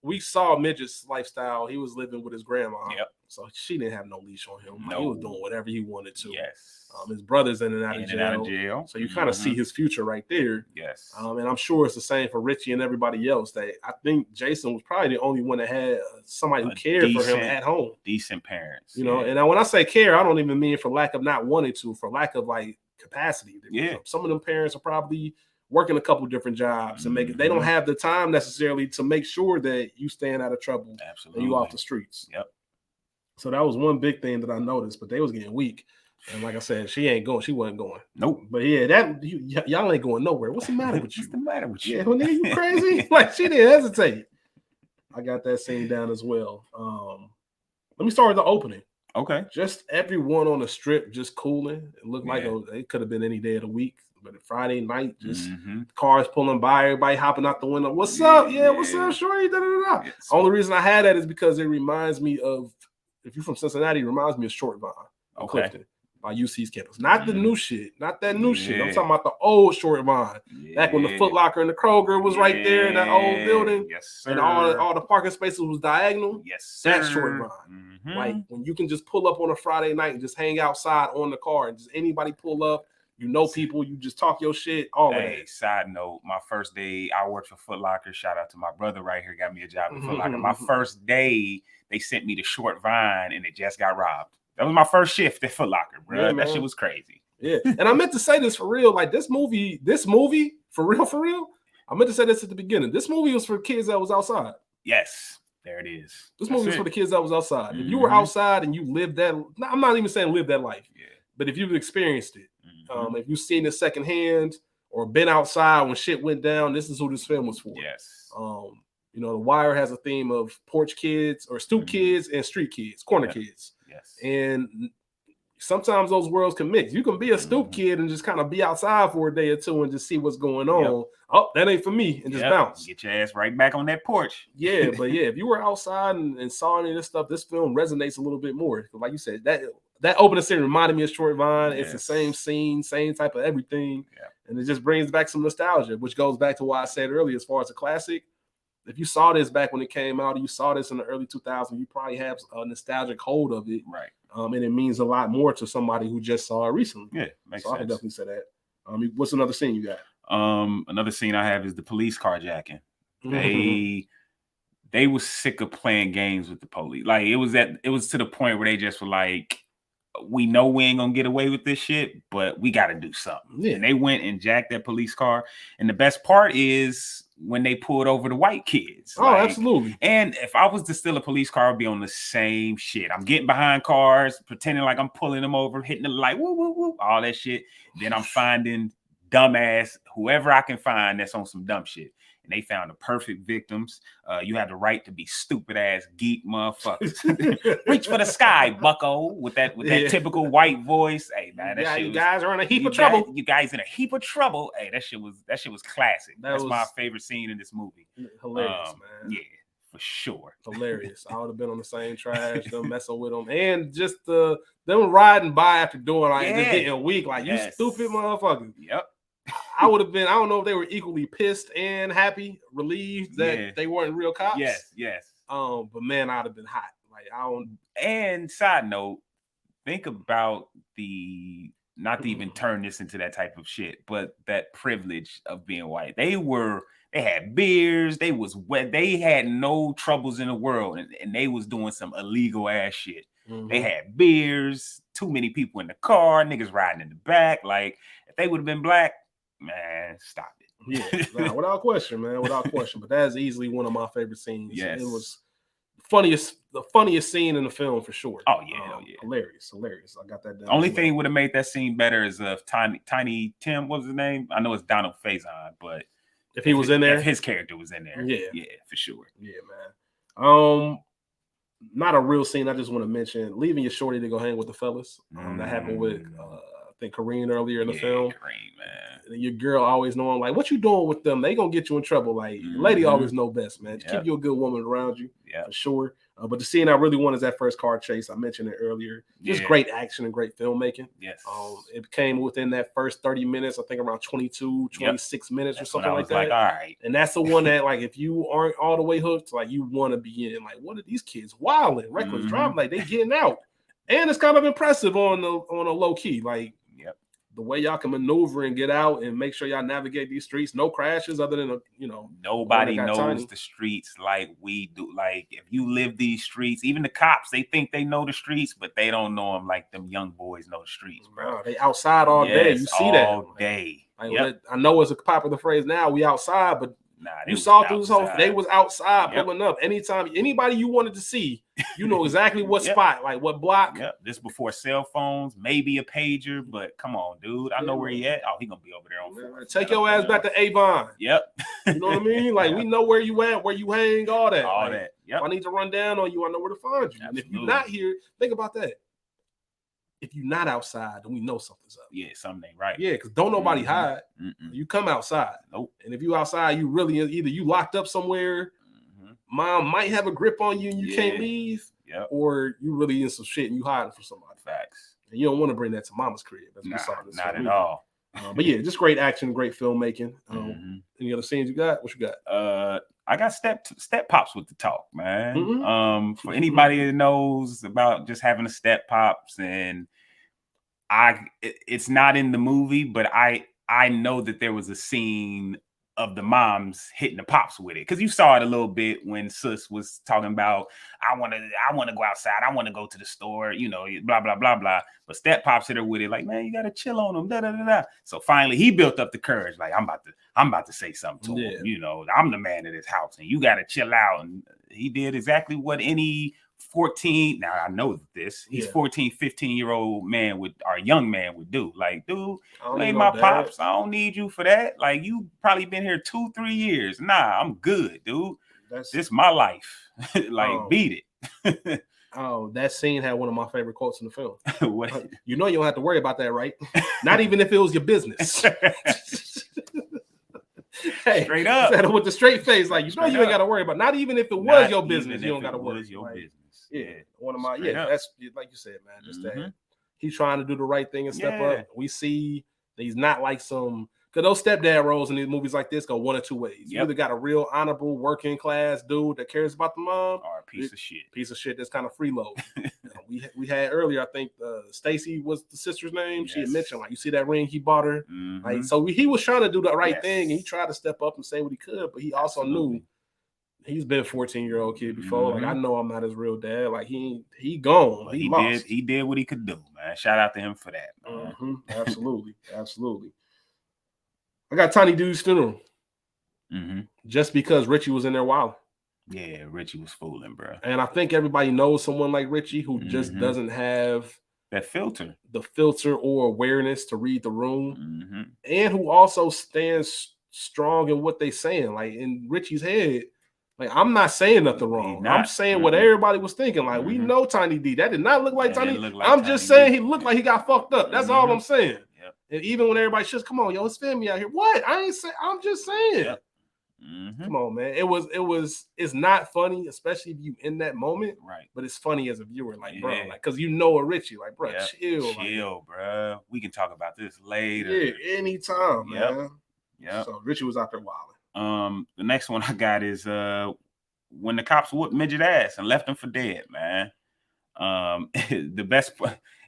We saw Midget's lifestyle. He was living with his grandma. Yep. So she didn't have no leash on him. No. He was doing whatever he wanted to. Yes. His brother's in and out of jail. So you kind of see his future right there. Yes. And I'm sure it's the same for Richie and everybody else. That I think Jason was probably the only one that had somebody who cared for him at home. Decent parents. You know, and when I say care, I don't even mean for lack of not wanting to, for lack of like capacity. Yeah. Some of them parents are probably working a couple different jobs and they don't have the time necessarily to make sure that you staying out of trouble. Absolutely. And you off the streets. Yep. So that was one big thing that I noticed, but they was getting weak. And like I said, she wasn't going. Nope. But yeah, y'all ain't going nowhere. What's the matter with you? What's the matter with you? Yeah, well, you crazy? Like, she didn't hesitate. I got that scene down as well. Let me start with the opening. Okay. Just everyone on the strip just cooling. It looked like it could have been any day of the week. But Friday night, just cars pulling by, everybody hopping out the window. What's up? Yeah, what's up, shorty? Yes. Only reason I had that is because it reminds me of, if you're from Cincinnati, it reminds me of Short Vine, Clifton, by UC's campus. Not the new shit, not that new shit. I'm talking about the old Short Vine. Back when the Foot Locker and the Kroger was right there in that old building. Yes, sir. And all the parking spaces was diagonal. Yes, sir. That's Short Vine. Like, when you can just pull up on a Friday night and just hang outside on the car and just anybody pull up. You know people, you just talk your shit, all of that. Side note, my first day, I worked for Foot Locker. Shout out to my brother right here, got me a job at Foot Locker. My first day, they sent me to Short Vine, and it just got robbed. That was my first shift at Foot Locker, bro. That shit was crazy. Yeah, and I meant to say this for real. Like, this movie, for real, I meant to say this at the beginning. This movie was for kids that was outside. Yes, there it is. This movie was for the kids that was outside. If you were outside and you lived that, I'm not even saying live that life, but if you've experienced it, if you've seen it secondhand or been outside when shit went down, this is who this film was for. Yes. You know, The Wire has a theme of porch kids or stoop kids and street kids, corner kids. Yes. And sometimes those worlds can mix. You can be a stoop kid and just kind of be outside for a day or two and just see what's going on. Oh, that ain't for me, and just bounce. Get your ass right back on that porch. Yeah, but yeah, if you were outside and saw any of this stuff, this film resonates a little bit more. Like you said, that opening scene reminded me of Short Vine. It's the same scene, same type of everything. Yeah. And it just brings back some nostalgia, which goes back to what I said earlier as far as a classic. If you saw this back when it came out, or you saw this in the early 2000s, you probably have a nostalgic hold of it. Right. And it means a lot more to somebody who just saw it recently. Yeah, makes sense. I can definitely say that. What's another scene you got? Another scene I have is the police carjacking. They was sick of playing games with the police. Like it was to the point where they just were like, we know we ain't gonna get away with this shit, but we got to do something. Yeah. And they went and jacked that police car. And the best part is when they pulled over the white kids. Oh, like, absolutely. And if I was to steal a police car, I'd be on the same shit. I'm getting behind cars, pretending like I'm pulling them over, hitting the light, woo, woo, woo, all that shit. Then I'm finding dumbass, whoever I can find that's on some dumb shit. And they found the perfect victims. You have the right to be stupid ass geek motherfuckers. Reach for the sky, bucko, with that typical white voice. Hey man, you guys are in a heap of trouble. You guys in a heap of trouble. Hey, that shit was classic. That's my favorite scene in this movie. Hilarious, man. Yeah, for sure. Hilarious. I would have been on the same trash, them messing with them, and just them riding by after doing like just getting weak, like you stupid motherfuckers. Yep. I would have been, I don't know if they were equally pissed and happy, relieved that they weren't real cops. Yes. But man, I'd have been hot. Like I don't. And side note, think about not to even turn this into that type of shit, but that privilege of being white. They had beers, they was wet, they had no troubles in the world, and they was doing some illegal ass shit. Mm-hmm. They had beers, too many people in the car, niggas riding in the back. Like if they would have been black, man, stop it. Yeah, without question, man, without question. But that is easily one of my favorite scenes. Yes. It was the funniest scene in the film for sure. Oh yeah, hilarious. I got that down. Only thing would have made that scene better is if Tiny Tim, what was his name? I know it's Donald Faison, but if he was in there, if his character was in there, yeah, for sure. Yeah, man. Not a real scene. I just want to mention leaving your shorty to go hang with the fellas. That happened with I think Kareem earlier in the film. Kareem, man. And your girl always knowing like what you doing with them, they gonna get you in trouble. Like lady always know best, man. Keep you a good woman around you, for sure. But the scene I really want is that first car chase. I mentioned it earlier. Just great action and great filmmaking. Yes. It came within that first 30 minutes, I think around 22, 26 minutes or something like that. Like, all right. And that's the one that, like, if you aren't all the way hooked, like, you want to be in. Like, what are these kids wilding, reckless driving? Like, they getting out. And it's kind of impressive on a low key. Like, the way y'all can maneuver and get out and make sure y'all navigate these streets, no crashes other than nobody knows the streets like we do. Like if you live these streets, even the cops, they think they know the streets, but they don't know them like them young boys know the streets, bro. They outside all day. You see that all day. Like, I know it's a popular phrase now. We outside, but you saw through this whole. They was outside pulling up. Anytime anybody you wanted to see, you know exactly what spot, like what block. This before cell phones, maybe a pager, but come on, dude. I know where he at. Oh, he gonna be over there on. Take your ass back to Avon. Yep. You know what I mean? Like we know where you at, where you hang, all that. All that. Yep. If I need to run down on you, I know where to find you. Absolutely. And if you're not here, think about that. If you're not outside, then we know something's up. Yeah, something ain't right. Yeah, because don't nobody hide. You come outside. Nope. And if you outside, you really either you locked up somewhere, mom might have a grip on you and you can't leave, or you really in some shit and you hiding for somebody. Facts. And you don't want to bring that to mama's crib. Not at all. But yeah, just great action, great filmmaking. Any other scenes you got? What you got? I got step pops with the talk, man. For anybody that knows about just having a step pops, and it's not in the movie, but I know that there was a scene of the moms hitting the pops with it, because you saw it a little bit when Sus was talking about I want to go outside, I want to go to the store, blah blah blah blah. But step pops hit her with it, like, man, you gotta chill on them, da da da da. So finally, he built up the courage, like I'm about to say something to him. I'm the man of this house, and you gotta chill out. And he did exactly what any 14, now I know this, he's 14, 15-year-old man young man would do. Like, dude, you ain't my pops. I don't need you for that. Like, you probably been here 2-3 years. Nah, I'm good, dude. This my life. Like, beat it. That scene had one of my favorite quotes in the film. What? You don't have to worry about that, right? Not even if it was your business. Hey, straight up, said it with the straight face, like you ain't got to worry about. Not even if it was your business, you don't got to worry. Your business. Yeah, one of my that's like you said, man. Just that he's trying to do the right thing and step up. We see that he's not like some, because those stepdad roles in these movies like this go one or two ways. You either got a real honorable working class dude that cares about the mom, or a piece of shit that's kind of freeload. we had earlier. I think Stacy was the sister's name. Yes. She had mentioned like, you see that ring he bought her. Mm-hmm. Like, so he was trying to do the right Yes. thing, and he tried to step up and say what he could, but he also knew he's been a 14-year-old kid before. Mm-hmm. Like, I know I'm not his real dad. Like, he gone. But he lost. He did what he could do, man. Shout out to him for that, man. Mm-hmm. Absolutely, absolutely. I got Tiny Dude's funeral. Mm-hmm. Just because Richie was in there wilding. Yeah, Richie was fooling, bro. And I think everybody knows someone like Richie who just Mm-hmm. doesn't have that filter, the filter or awareness to read the room, mm-hmm. and who also stands strong in what they saying. Like in Richie's head, like I'm not saying nothing wrong. I'm saying what everybody was thinking. Like we know Tiny D. That did not look like Tiny. I'm just saying he looked like he got fucked up. That's all I'm saying. Yep. And even when everybody says, "Come on, yo, his family out here," what? I ain't say. I'm just saying. Yep. Mm-hmm. Come on, man. It's not funny, especially if you in that moment. Right. But it's funny as a viewer, like, bro, like, cause you know a Richie, like, bro, chill, like, bro. We can talk about this later. Yeah, anytime, man. Yeah. So Richie was out there wilding. The next one I got is when the cops whooped Midget ass and left him for dead, man. The best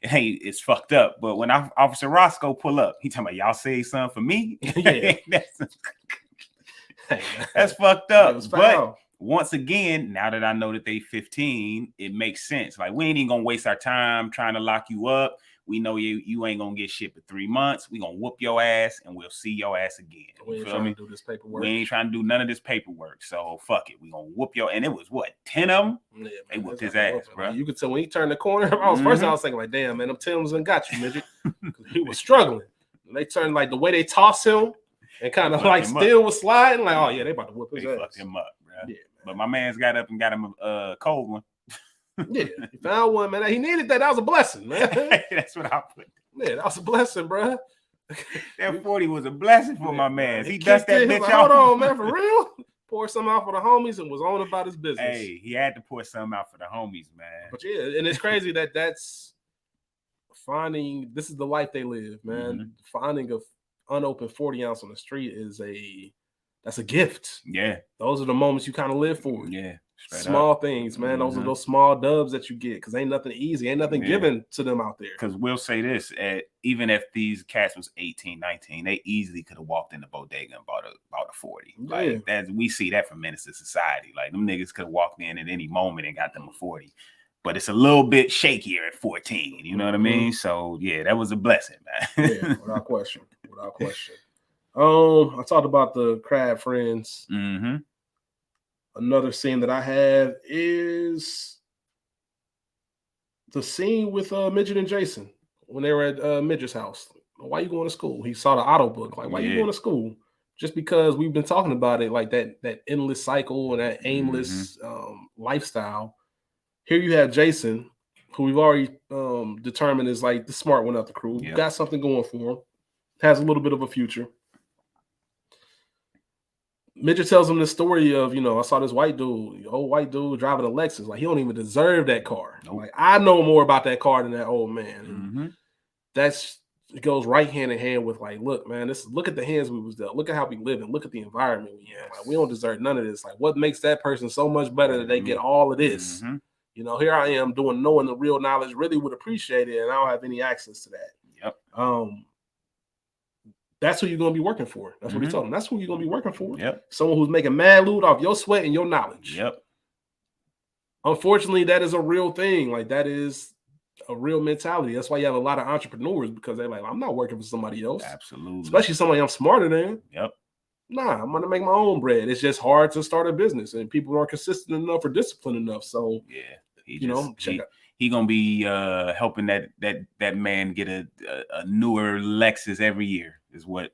it's fucked up, but when Officer Roscoe pull up, he talking about y'all say something for me. Yeah. That's fucked up. But once again, now that I know that they 15, it makes sense. Like we ain't even gonna waste our time trying to lock you up. We know you ain't gonna get shit for 3 months. We gonna whoop your ass and we'll see your ass again. We ain't trying to do this paperwork. We ain't trying to do none of this paperwork. So fuck it. We gonna whoop your. And it was what 10 of them. Yeah, they whooped his ass, bro. You could tell when he turned the corner. I was thinking like, damn, man, them Tims done got you, midget. He was struggling. And they turned like the way they toss him. And kind of like still was sliding, like, oh yeah, they about to whip his ass. Fucked him up, bro. Yeah, but my man's got up and got him a cold one. Yeah, he found one, man. He needed that. That was a blessing, man. That's what I put. Yeah, that was a blessing, bro. That 40 was a blessing for my man. He dust that bitch like, out. Hold on, man, for real. Pour some out for the homies and was on about his business. Hey, he had to pour some out for the homies, man. But yeah, and it's crazy that's finding. This is the life they live, man. Finding a unopened 40 ounce on the street that's a gift. Yeah, those are the moments you kind of live for. Yeah, small things, man. Those are those small dubs that you get because ain't nothing easy, ain't nothing given to them out there. Because we'll say this, even if these cats was 18, 19, they easily could have walked in the bodega and bought a 40. Like that, we see that from Menace to Society. Like them niggas could have walked in at any moment and got them a 40. But it's a little bit shakier at 14. You know what I mean? So yeah, that was a blessing, man. Yeah, without question. Without question. I talked about the crab friends. Another scene that I have is the scene with Midget and Jason when they were at Midget's house. Why you going to school? He saw the auto book. Like, why you going to school? Just because we've been talking about it, like that endless cycle and that aimless lifestyle. Here you have Jason, who we've already determined is like the smart one of the crew. Got something going for him. Has a little bit of a future. Midget tells him the story of, I saw this old white dude driving a Lexus. Like, he don't even deserve that car. Nope. Like, I know more about that car than that old man. It goes right hand in hand with, like, look, man, look at the hands we was dealt. Look at how we live and look at the environment we have. Like, we don't deserve none of this. Like, what makes that person so much better that they get all of this? Here I am knowing the real knowledge, really would appreciate it, and I don't have any access to that. That's who you're going to be working for. That's what he told him. That's who you're going to be working for. Someone who's making mad loot off your sweat and your knowledge. Unfortunately, that is a real thing. Like, that is a real mentality. That's why you have a lot of entrepreneurs, because they're like, I'm not working for somebody else. Absolutely. Especially somebody I'm smarter than. Nah, I'm going to make my own bread. It's just hard to start a business, and people aren't consistent enough or disciplined enough. So, he gonna be helping that man get a newer Lexus every year is what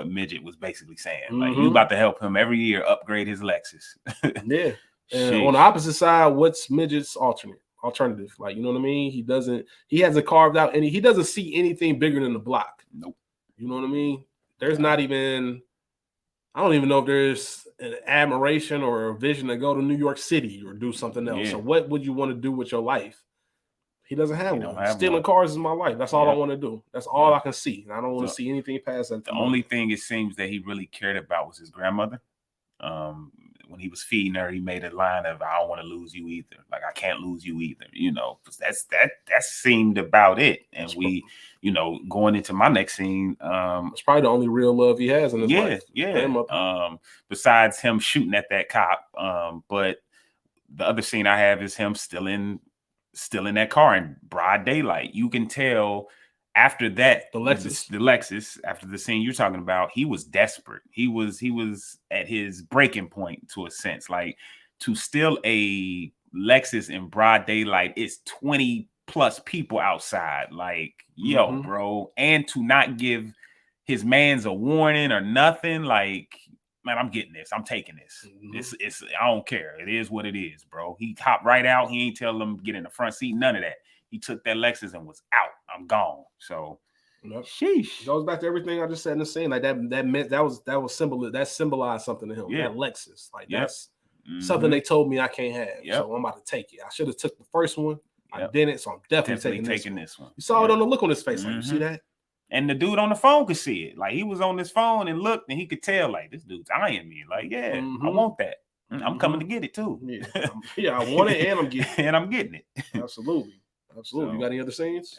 Midget was basically saying. Like, you about to help him every year upgrade his Lexus. And on the opposite side, what's Midget's alternative? Like, you know what I mean? He hasn't carved out he doesn't see anything bigger than the block. Nope. You know what I mean? There's not even, I don't even know if there's an admiration or a vision to go to New York City or do something else. So what would you want to do with your life? He doesn't have one. Stealing cars is my life. That's all I want to do. That's all I can see. And I don't want to see anything past that. The only thing it seems that he really cared about was his grandmother. When when he was feeding her, he made a line of "I don't want to lose you either." Like I can't lose you either. You know, because that seemed about it. And we, you know, going into my next scene, it's probably the only real love he has in his yeah, life. yeah. Besides him shooting at that cop, but the other scene I have is him still in that car in broad daylight. You can tell after that, the Lexus, after the scene you're talking about, he was desperate. He was at his breaking point to a sense. Like to steal a Lexus in broad daylight, it's 20 plus people outside. Like, yo, bro. And to not give his mans a warning or nothing, like, man, I'm getting this. I'm taking this. It's I don't care. It is what it is, bro. He hopped right out. He ain't tell them get in the front seat. None of that. He took that Lexus and was out. I'm gone. So, sheesh. It goes back to everything I just said in the scene. Like that meant that was symbol. That symbolized something to him. Yeah. That Lexus. Like that's something they told me I can't have. So I'm about to take it. I should have took the first one. I didn't. So I'm definitely taking this one. You saw it on the look on his face. Like, you see that? And the dude on the phone could see it. Like he was on his phone and looked, and he could tell, like, this dude's eyeing me. Like, yeah, I want that. I'm coming to get it too. Yeah, I want it, and I'm getting it. And I'm getting it. Absolutely. So, you got any other scenes?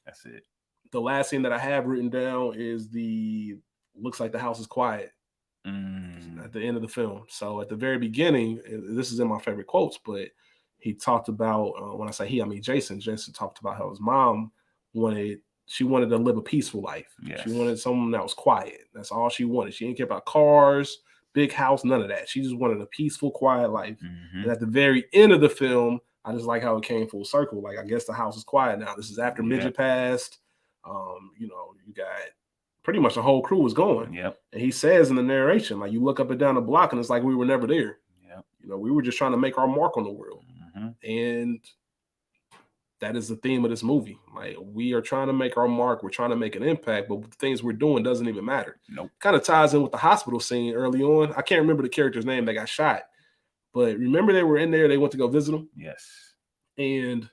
That's it. The last scene that I have written down is looks like the house is quiet at the end of the film. So at the very beginning, this is in my favorite quotes, but he talked about, when I say he, I mean Jason. Jason talked about how his mom wanted to live a peaceful life. Yes. She wanted someone that was quiet. That's all she wanted. She didn't care about cars, big house, none of that. She just wanted a peaceful, quiet life. And at the very end of the film, I just like how it came full circle. Like, I guess the house is quiet now. This is after Midget passed. You know, you got pretty much the whole crew was going. Yep. And he says in the narration, like, you look up and down the block and it's like we were never there. Yep. You know, we were just trying to make our mark on the world. And that is the theme of this movie. Like, we are trying to make our mark. We're trying to make an impact, but the things we're doing doesn't even matter. Nope. Kind of ties in with the hospital scene early on. I can't remember the character's name that got shot, but remember they were in there. They went to go visit him. Yes. And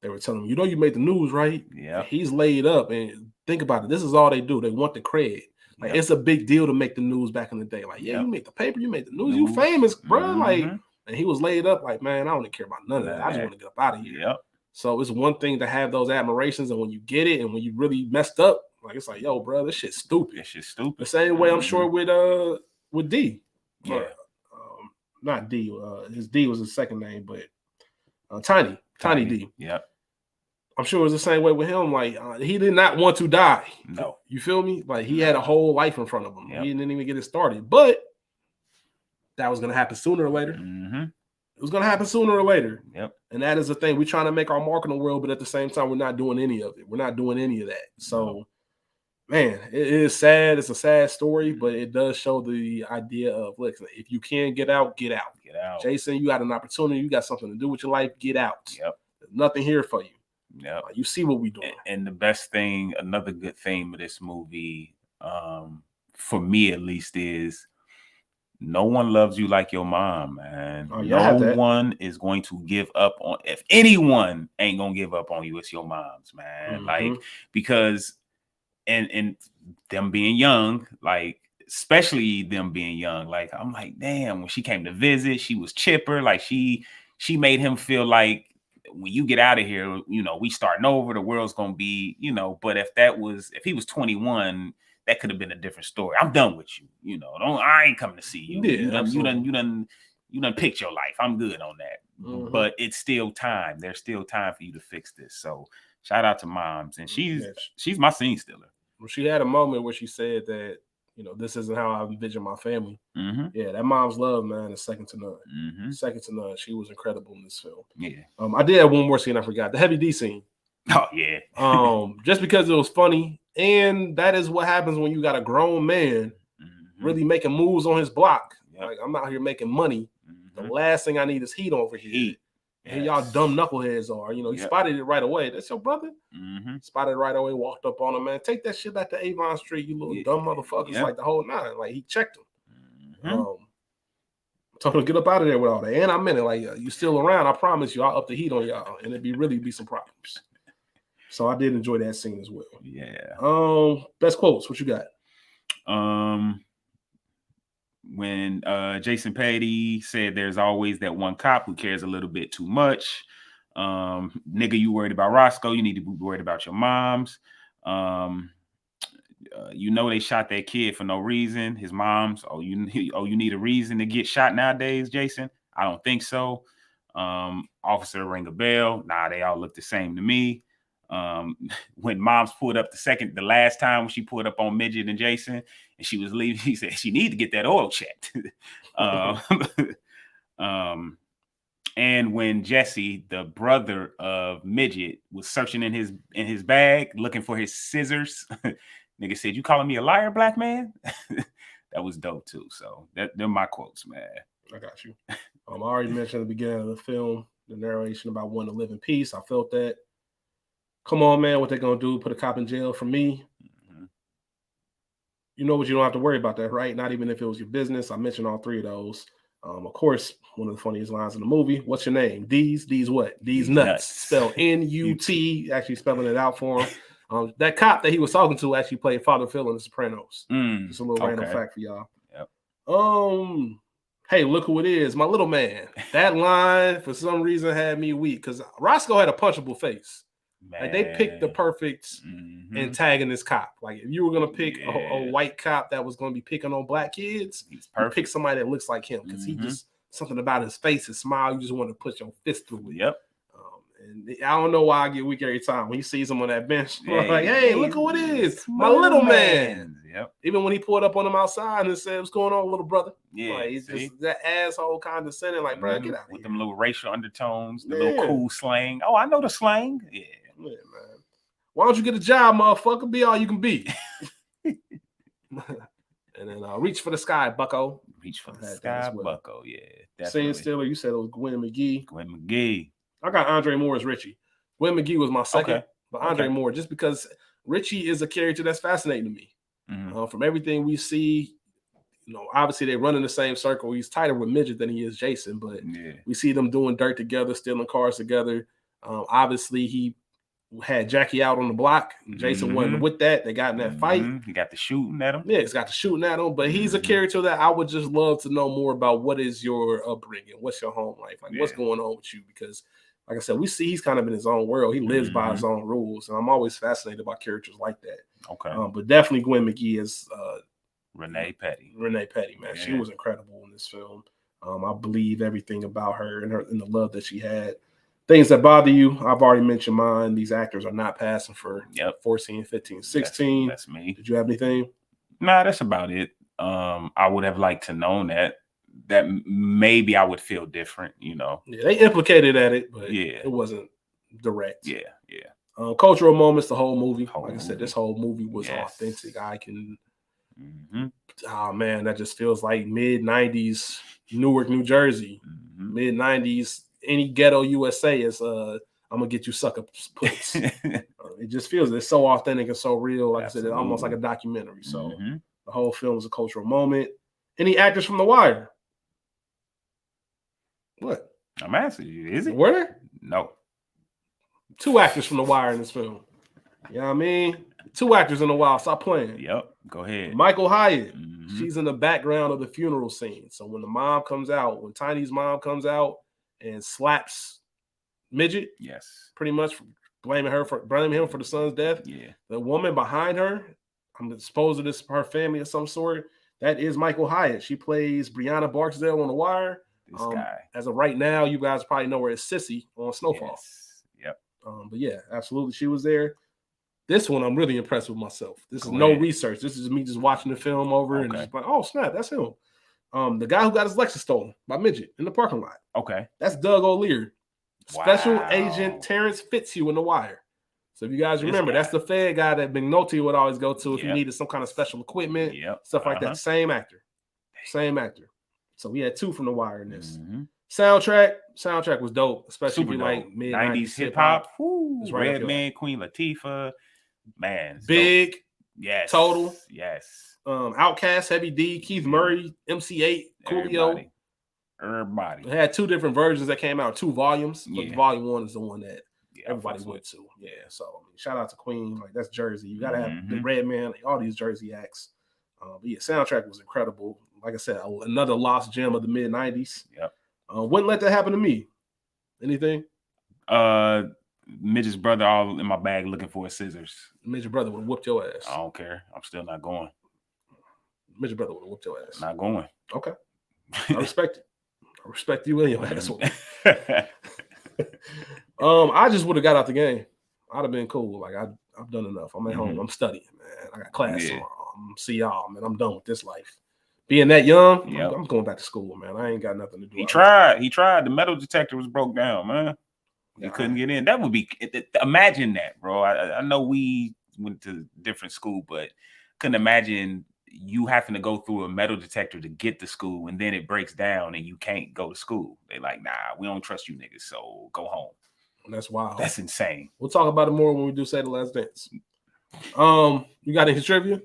they were telling him, you know, you made the news, right? Yeah. He's laid up. And think about it. This is all they do. They want the cred. Like, it's a big deal to make the news back in the day. Like, you made the paper, you made the news, you famous, bro. Like, and he was laid up. Like, man, I don't even care about none of that. I just want to get up out of here. Yep. So it's one thing to have those admirations, and when you get it, and when you really messed up, like, it's like, yo, bro, this shit's stupid. This shit's stupid. The same way I'm sure with D. Yeah. Not D. His D was his second name, but Tiny D. Yep. I'm sure it was the same way with him. Like, he did not want to die. No. You feel me? Like, he had a whole life in front of him. Yep. He didn't even get it started. But that was going to happen sooner or later. It was going to happen sooner or later. Yep. And that is the thing. We're trying to make our mark in the world, but at the same time, we're not doing any of it. We're not doing any of that. So, man, it is sad. It's a sad story, but it does show the idea of, look, if you can get out, get out. Get out. Jason, you got an opportunity. You got something to do with your life. Get out. Yep. There's nothing here for you. Yep. You see what we're doing. And the best thing, another good theme of this movie, for me at least, is no one loves you like your mom, man. No one is going to give up on. If anyone ain't gonna give up on you, it's your moms, man. Like, because and them being young, like, especially them being young, like, I'm like, damn, when she came to visit, she was chipper. Like, she made him feel like, when you get out of here, you know, we starting over, the world's gonna be, you know. But if he was 21, that could have been a different story. I'm done with you, you know. I ain't coming to see you. Yeah, you done picked your life. I'm good on that. But it's still time. There's still time for you to fix this. So shout out to moms, and she's my scene stealer. Well, she had a moment where she said that, you know, this isn't how I envision my family. Yeah, that mom's love, man, is second to none. Second to none. She was incredible in this film. Yeah. I did have one more scene I forgot. The Heavy D scene. Oh, yeah. Just because it was funny. And that is what happens when you got a grown man really making moves on his block. Yep. Like, I'm out here making money. The last thing I need is heat over here. Heat. And y'all dumb knuckleheads are. You know, he spotted it right away. That's your brother? Spotted it right away, walked up on him, man. Take that shit back to Avon Street, you little dumb motherfuckers. Like, the whole nine. Like, he checked him. Told him to get up out of there with all that. And I meant it. Like, you still around, I promise you, I'll up the heat on y'all. And it'd really be some problems. So I did enjoy that scene as well. Yeah. Best quotes. What you got? when Jason Petty said there's always that one cop who cares a little bit too much. Nigga, you worried about Roscoe, you need to be worried about your moms. You know they shot that kid for no reason. His mom's, you need a reason to get shot nowadays, Jason? I don't think so. Officer ring a bell. Nah, they all look the same to me. When moms pulled up the last time when she pulled up on Midget and Jason and she was leaving, he said she need to get that oil checked. And when Jesse, the brother of Midget, was searching in his bag looking for his scissors, nigga said, "You calling me a liar, black man?" That was dope too. So they're my quotes, man. I got you. I already mentioned at the beginning of the film the narration about wanting to live in peace. I felt that. Come on, man, what they gonna do? Put a cop in jail for me? Mm-hmm. You know what? You don't have to worry about that, right? Not even if it was your business. I mentioned all three of those. Of course, one of the funniest lines in the movie. What's your name? D's what? D's nuts. Spelled N-U-T. Actually spelling it out for him. That cop that he was talking to actually played Father Phil in The Sopranos. Just a little random fact for y'all. Yep. Hey, look who it is, my little man. That line for some reason had me weak because Roscoe had a punchable face. Man. Like they picked the perfect antagonist cop. Like if you were gonna pick a white cop that was gonna be picking on black kids, you pick somebody that looks like him because he just something about his face, his smile. You just want to put your fist through it. Yep. And I don't know why I get weak every time when he sees him on that bench. Like, hey, look who it is, my little man. Yep. Even when he pulled up on him outside and said, "What's going on, little brother?" Yeah, like, he's just that asshole condescending. Like, bro, get out with here. Them little racial undertones, the little cool slang. Oh, I know the slang. Yeah, man. Why don't you get a job, motherfucker? Be all you can be. And then reach for the sky, bucko. Reach for the sky, bucko. Yeah, definitely. Scene Stiller, you said it was Gwen McGee. Gwen McGee. I got Andre Moore as Richie. Gwen McGee was my second, but Andre Moore, just because Richie is a character that's fascinating to me. From everything we see, you know, obviously they run in the same circle. He's tighter with Midget than he is Jason, but we see them doing dirt together, stealing cars together. Obviously, he had Jackie out on the block. Jason wasn't with that. They got in that fight. He got the shooting at him. Yeah, he's got the shooting at him. But he's a character that I would just love to know more about. What is your upbringing? What's your home life? Like, what's going on with you? Because, like I said, we see he's kind of in his own world. He lives by his own rules. And I'm always fascinated by characters like that. Okay. But definitely Gwen McGee is Renee Petty. Renee Petty, man. Yeah. She was incredible in this film. I believe everything about her and the love that she had. Things that bother you, I've already mentioned mine. These actors are not passing for 14, 15, 16. That's me. Did you have anything? Nah, that's about it. I would have liked to know that maybe I would feel different, you know. Yeah, they implicated at it, but it wasn't direct. Yeah. Cultural moments, the whole movie. Like I said, this whole movie was authentic. I can oh man, that just feels like mid-90s Newark, New Jersey. Mid-90s any ghetto USA is I'm gonna get you sucker puts. It just feels it's so authentic and so real. Like I said, it's almost like a documentary. So the whole film is a cultural moment. Any actors from The Wire? What? I'm asking you, is it? Were there? No. 2 actors from The Wire in this film. You know what I mean? 2 actors in The Wire. Stop playing. Yep. Go ahead. Michael Hyatt. She's in the background of the funeral scene. So when the mom comes out, when Tiny's mom comes out and slaps Midget, pretty much blaming him for the son's death. Yeah, the woman behind her, I'm supposed this her family of some sort. That is Michael Hyatt. She plays Brianna Barksdale on The Wire. This guy. As of right now, you guys probably know her as Sissy on Snowfall. Yep. But yeah, absolutely, she was there. This one, I'm really impressed with myself. This is no research. This is me just watching the film over and just like, oh snap, that's him. The guy who got his Lexus stolen by Midget in the parking lot. Okay. That's Doug O'Leary. Special Agent Terrence Fitzhugh in The Wire. So if you guys remember, that's the Fed guy that McNulty would always go to if he needed some kind of special equipment, stuff like that. Same actor. So we had 2 from The Wire in this. Soundtrack was dope, especially if you like mid-90s hip-hop. Redman, Queen Latifah. Man. Big. Dope. Yes. Total. Yes. Outkast, Heavy D, Keith Murray, MC8, Coolio. Everybody. It had 2 different versions that came out, 2 volumes. But volume 1 is the one that everybody went to. Yeah. So shout out to Queen. Like that's Jersey. You gotta have the Redman, all these Jersey acts. But yeah, soundtrack was incredible. like I said, another lost gem of the mid 90s. Yep. Wouldn't let that happen to me. Anything? Midget's brother all in my bag looking for his scissors. Midget brother would have whooped your ass. I don't care. I'm still not going. Midget brother would have whooped your ass. Not going. Okay. I respect it. I respect you and your ass. I just would have got out the game. I'd have been cool. Like I've done enough. I'm at home. I'm studying, man. I got class tomorrow. See y'all, man. I'm done with this life. Being that young, I'm going back to school, man. I ain't got nothing to do. He tried. The metal detector was broke down, man. He couldn't get in. That would be, imagine that, bro. I know we went to different school, but couldn't imagine you having to go through a metal detector to get to school, and then it breaks down and you can't go to school. They like, nah, we don't trust you niggas, so go home. That's wild. That's insane. We'll talk about it more when we do Say the Last Dance. You got any trivia?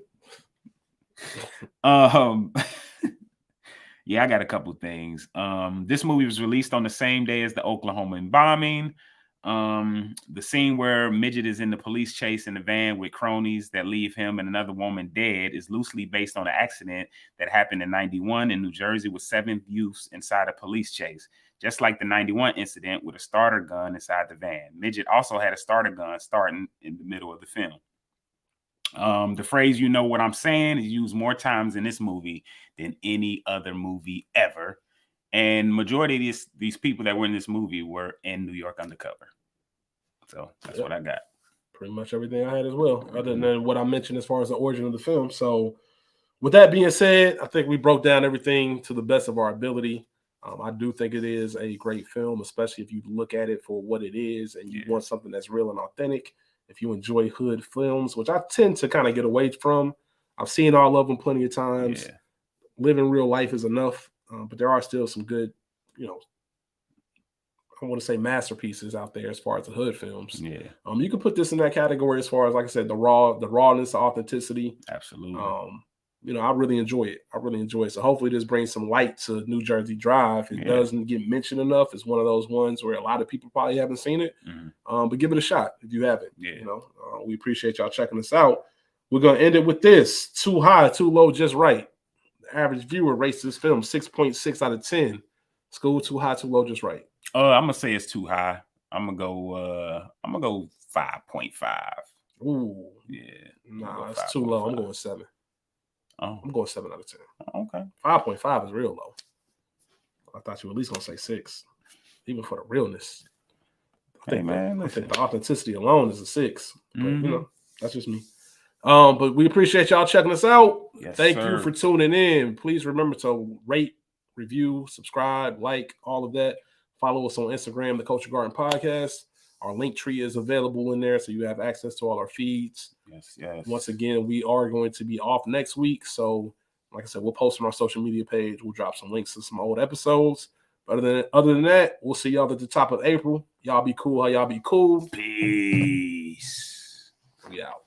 Yeah, I got a couple things. This movie was released on the same day as the Oklahoma bombing. The scene where Midget is in the police chase in the van with cronies that leave him and another woman dead is loosely based on an accident that happened in 91 in New Jersey with 7 youths inside a police chase. Just like the 91 incident with a starter gun inside the van. Midget also had a starter gun starting in the middle of the film. The phrase, you know what I'm saying, is used more times in this movie than any other movie ever. And majority of these people that were in this movie were in New York undercover. So that's what I got. Pretty much everything I had as well, other than what I mentioned as far as the origin of the film. So with that being said, I think we broke down everything to the best of our ability. I do think it is a great film, especially if you look at it for what it is and you want something that's real and authentic. If you enjoy hood films, which I tend to kind of get away from, I've seen all of them plenty of times. Yeah. Living real life is enough, but there are still some good, I want to say masterpieces out there as far as the hood films. Yeah. You can put this in that category as far as, like I said, the rawness, the authenticity. Absolutely. I really enjoy it. So hopefully this brings some light to New Jersey Drive. It doesn't get mentioned enough. It's one of those ones where a lot of people probably haven't seen it. But give it a shot if you haven't. Yeah. We appreciate y'all checking us out. We're going to end it with this. Too high, too low, just right. The average viewer rates this film 6.6 out of 10. School, too high, too low, just right. I'm gonna say it's too high. I'm gonna go 5.5. Ooh. Yeah. Nah, it's too low. I'm going 7. Oh. I'm going 7 out of 10. Okay. 5.5 is real low. I thought you were at least gonna say 6, even for the realness. I think the authenticity alone is a 6. But that's just me. But we appreciate y'all checking us out. Yes, Thank you for tuning in. Please remember to rate, review, subscribe, like, all of that. Follow us on Instagram, the Culture Garden Podcast. Our link tree is available in there, so you have access to all our feeds. Yes. Once again, we are going to be off next week. So, like I said, we'll post on our social media page. We'll drop some links to some old episodes. But other than that, we'll see y'all at the top of April. Y'all be cool. How y'all be cool. Peace. We out.